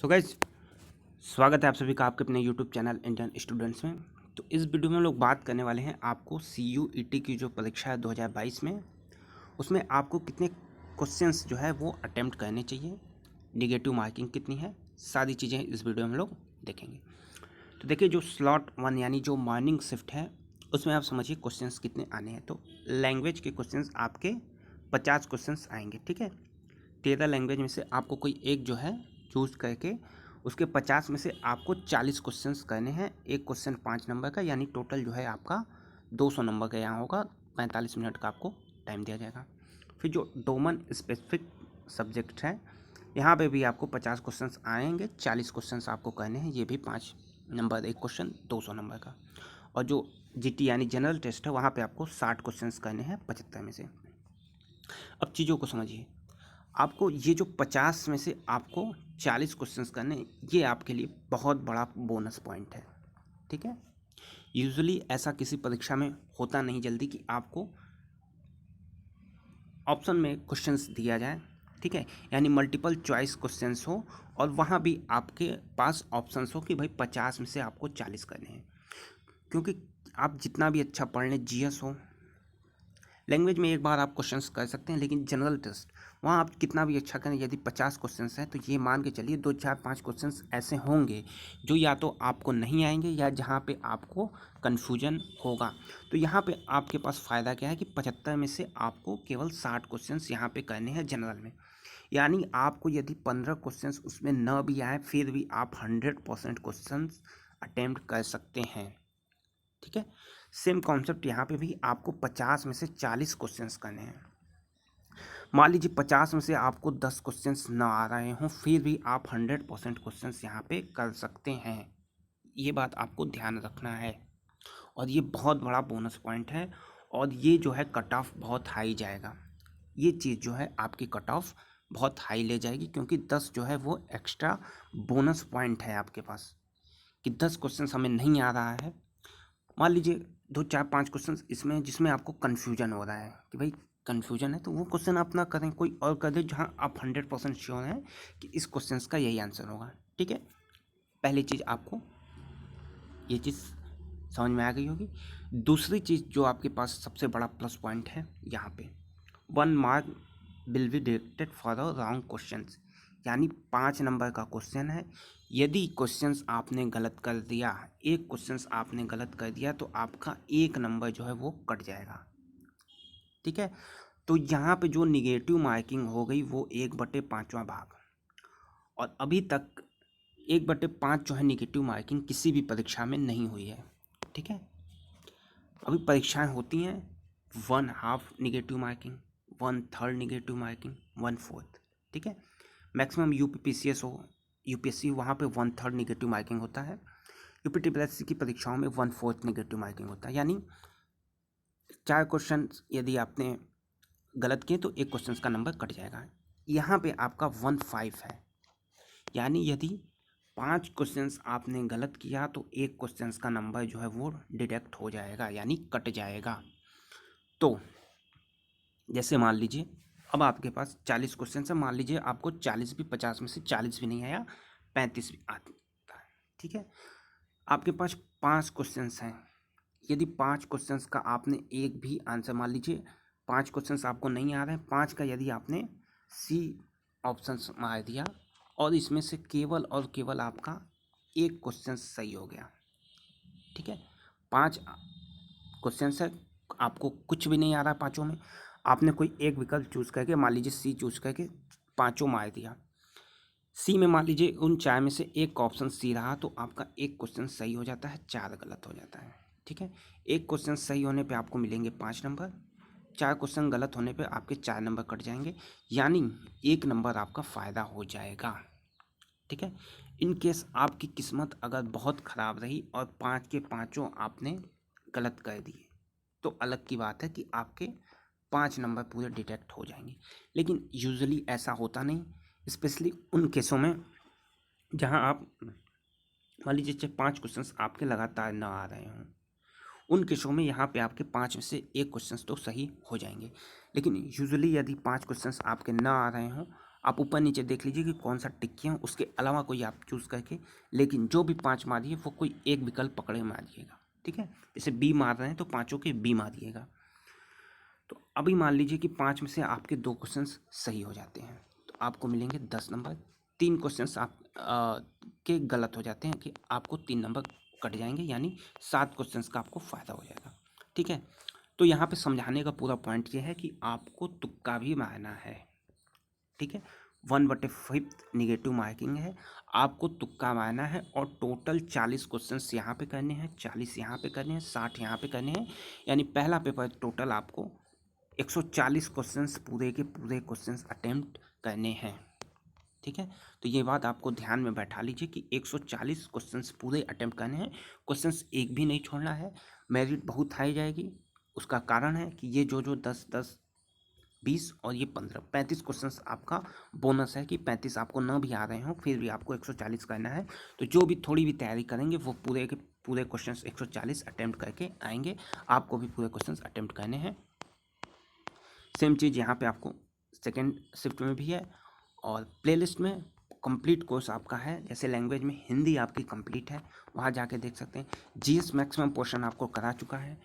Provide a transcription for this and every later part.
So guys, स्वागत है आप सभी का आपके अपने यूट्यूब चैनल इंडियन स्टूडेंट्स में। तो इस वीडियो में हम लोग बात करने वाले हैं आपको CUET की जो परीक्षा है 2022 में, उसमें आपको कितने क्वेश्चंस जो है वो अटेम्प्ट करने चाहिए, निगेटिव मार्किंग कितनी है, सारी चीज़ें इस वीडियो में हम लोग देखेंगे। तो देखिए, जो स्लॉट 1 यानी जो मॉर्निंग शिफ्ट है उसमें आप समझिए क्वेश्चंस कितने आने हैं। तो लैंग्वेज के क्वेश्चंस आपके 50 क्वेश्चंस आएंगे, ठीक है। 13 लैंग्वेज में से आपको कोई एक जो है चूज़ करके उसके 50 में से आपको 40 क्वेश्चंस करने हैं। एक क्वेश्चन 5 नंबर का, यानी टोटल जो है आपका 200 नंबर का यहाँ होगा। 45 मिनट का आपको टाइम दिया जाएगा। फिर जो डोमेन स्पेसिफिक सब्जेक्ट है, यहाँ पे भी आपको 50 क्वेश्चंस आएंगे। 40 क्वेश्चंस आपको करने हैं, ये भी 5 नंबर एक क्वेश्चन 200 नंबर का। और जो GT यानी जनरल टेस्ट है, वहाँ पर आपको 60 क्वेश्चंस करने हैं 75 में से। अब चीज़ों को समझिए, आपको ये जो 50 में से आपको 40 क्वेश्चंस करने, ये आपके लिए बहुत बड़ा बोनस पॉइंट है, ठीक है। यूजुअली ऐसा किसी परीक्षा में होता नहीं जल्दी कि आपको ऑप्शन में क्वेश्चंस दिया जाए, ठीक है, यानी मल्टीपल चॉइस क्वेश्चंस हो और वहाँ भी आपके पास ऑप्शंस हो कि भाई 50 में से आपको 40 करने हैं। क्योंकि आप जितना भी अच्छा पढ़ लें, GS हो, लैंग्वेज में एक बार आप क्वेश्चंस कर सकते हैं, लेकिन जनरल टेस्ट वहाँ आप कितना भी अच्छा करें, यदि 50 क्वेश्चंस हैं तो ये मान के चलिए 2 4 5 क्वेश्चंस ऐसे होंगे जो या तो आपको नहीं आएंगे या जहाँ पे आपको कन्फ्यूजन होगा। तो यहाँ पे आपके पास फ़ायदा क्या है कि 75 में से आपको केवल 60 क्वेश्चंस यहाँ पे करने हैं जनरल में। यानी आपको यदि 15 क्वेश्चंस उसमें न भी आए, फिर भी आप 100% क्वेश्चंस अटेम्प्ट कर सकते हैं, ठीक है। सेम कॉन्सेप्ट यहाँ पे भी आपको 50 में से 40 क्वेश्चंस करने हैं। मान लीजिए 50 में से आपको 10 क्वेश्चंस ना आ रहे हों, फिर भी आप 100% क्वेश्चंस यहाँ पे कर सकते हैं। ये बात आपको ध्यान रखना है और ये बहुत बड़ा बोनस पॉइंट है। और ये जो है कट ऑफ बहुत हाई जाएगा। ये चीज़ जो है आपकी कट ऑफ बहुत हाई ले जाएगी, क्योंकि 10 जो है वो एक्स्ट्रा बोनस पॉइंट है आपके पास कि 10 क्वेश्चंस हमें नहीं आ रहा है। मान लीजिए 2 4 5 क्वेश्चन इसमें जिसमें आपको कन्फ्यूजन हो रहा है कि भाई कन्फ्यूजन है, तो वो क्वेश्चन आप ना करें, कोई और कर दे जहाँ आप 100% श्योर हैं कि इस क्वेश्चन का यही आंसर होगा, ठीक है। पहली चीज़ आपको ये चीज़ समझ में आ गई होगी। दूसरी चीज़ जो आपके पास सबसे बड़ा प्लस पॉइंट है, यहाँ पे 1 mark will be deducted for the wrong question, यानी 5 नंबर का क्वेश्चन है। यदि क्वेश्चंस आपने गलत कर दिया, एक क्वेश्चंस आपने गलत कर दिया, तो आपका 1 नंबर जो है वो कट जाएगा, ठीक है। तो यहाँ पे जो निगेटिव मार्किंग हो गई वो 1/5वां भाग। और अभी तक 1/5 जो है निगेटिव मार्किंग किसी भी परीक्षा में नहीं हुई है, ठीक है। अभी परीक्षाएं होती हैं 1/2 निगेटिव मार्किंग, 1/3 निगेटिव मार्किंग, 1/4, ठीक है। मैक्सिमम UPPCS हो, UPSC, वहाँ पे 1/3 निगेटिव मार्किंग होता है। UPTPSC की परीक्षाओं में 1/4 निगेटिव मार्किंग होता है, यानी 4 क्वेश्चन यदि आपने गलत किए तो एक क्वेश्चन का नंबर कट जाएगा। यहाँ पे आपका 1/5 है, यानी यदि 5 क्वेश्चंस आपने गलत किया तो एक क्वेश्चंस का नंबर जो है वो डिडक्ट हो जाएगा, यानी कट जाएगा। तो जैसे मान लीजिए अब आपके पास 40 क्वेश्चन है, मान लीजिए आपको 40 भी 50 में से 40 भी नहीं आया, 35 भी आता है, ठीक है। आपके पास 5 क्वेश्चन हैं। यदि 5 क्वेश्चन का आपने एक भी आंसर, मान लीजिए 5 क्वेश्चन आपको नहीं आ रहे हैं, 5 का यदि आपने C ऑप्शन मार दिया और इसमें से केवल और केवल आपका एक क्वेश्चन सही हो गया, ठीक है। 5 क्वेश्चन है, आपको कुछ भी नहीं आ रहा है पाँचों में, आपने कोई एक विकल्प चूज़ करके, मान लीजिए C चूज़ करके पाँचों मार दिया। C में मान लीजिए उन 4 में से एक ऑप्शन C रहा, तो आपका एक क्वेश्चन सही हो जाता है, 4 गलत हो जाता है, ठीक है। एक क्वेश्चन सही होने पे आपको मिलेंगे 5 नंबर, 4 क्वेश्चन गलत होने पे आपके 4 नंबर कट जाएंगे, यानी 1 नंबर आपका फ़ायदा हो जाएगा, ठीक है। इन केस आपकी किस्मत अगर बहुत ख़राब रही और 5 के पाँचों आपने गलत कर दिए, तो अलग की बात है कि आपके 5 नंबर पूरे डिटेक्ट हो जाएंगे। लेकिन यूजुअली ऐसा होता नहीं, स्पेशली उन केसों में जहां आप मान लीजिए 5 क्वेश्चंस आपके लगातार ना आ रहे हों, उन केसों में यहाँ पे आपके 5 में से एक क्वेश्चंस तो सही हो जाएंगे। लेकिन यूजुअली यदि 5 क्वेश्चंस आपके ना आ रहे हों, आप ऊपर नीचे देख लीजिए कि कौन सा टिक किया, उसके अलावा कोई आप चूज़ करके, लेकिन जो भी 5 मारिए वो कोई एक विकल्प पकड़े मारिएगा, ठीक है। जैसे बी मार रहे हैं तो पाँचों के बी मारिएगा। तो अभी मान लीजिए कि 5 में से आपके 2 क्वेश्चंस सही हो जाते हैं तो आपको मिलेंगे 10 नंबर। 3 क्वेश्चंस आप के गलत हो जाते हैं कि आपको 3 नंबर कट जाएंगे, यानी 7 क्वेश्चंस का आपको फ़ायदा हो जाएगा, ठीक है। तो यहाँ पे समझाने का पूरा पॉइंट ये है कि आपको तुक्का भी मारना है, ठीक है। 1/5 निगेटिव मार्किंग है, आपको तुक्का मारना है और टोटल 40 क्वेश्चंस यहाँ पे करने हैं, 40 यहाँ पे करने हैं, 60 यहाँ पे करने हैं, यानी पहला पेपर टोटल आपको 140 क्वेश्चंस पूरे के पूरे क्वेश्चंस अटेम्प्ट करने हैं, ठीक है। तो ये बात आपको ध्यान में बैठा लीजिए कि 140 क्वेश्चंस पूरे अटेम्प्ट करने हैं, क्वेश्चंस एक भी नहीं छोड़ना है। मेरिट बहुत हाई जाएगी, उसका कारण है कि ये जो 10-10, 20 और ये 15-35 क्वेश्चंस आपका बोनस है कि 35 आपको न भी आ रहे हो फिर भी आपको 140 करना है। तो जो भी थोड़ी भी तैयारी करेंगे वो पूरे के पूरे क्वेश्चंस 140 अटेम्प्ट करके आएंगे, आपको भी पूरे क्वेश्चंस अटेम्प्ट करने हैं। सेम चीज़ यहाँ पे आपको सेकेंड शिफ्ट में भी है और प्लेलिस्ट में कंप्लीट कोर्स आपका है। जैसे लैंग्वेज में हिंदी आपकी कंप्लीट है, वहाँ जाके देख सकते हैं। जीएस मैक्सिमम पोर्शन आपको करा चुका है,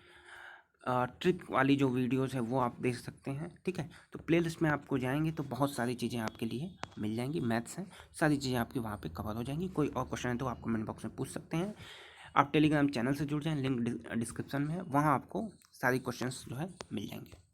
ट्रिक वाली जो वीडियोस है वो आप देख सकते हैं, ठीक है। तो प्लेलिस्ट में आपको जाएंगे तो बहुत सारी चीज़ें आपके लिए मिल जाएंगी, मैथ्स हैं, सारी चीज़ें आपकी वहाँ पे कवर हो जाएंगी। कोई और क्वेश्चन है तो आप कमेंट बॉक्स में पूछ सकते हैं। आप टेलीग्राम चैनल से जुड़ जाएं, लिंक डिस्क्रिप्शन में है, वहाँ आपको सारी क्वेश्चंस जो है मिल जाएंगे।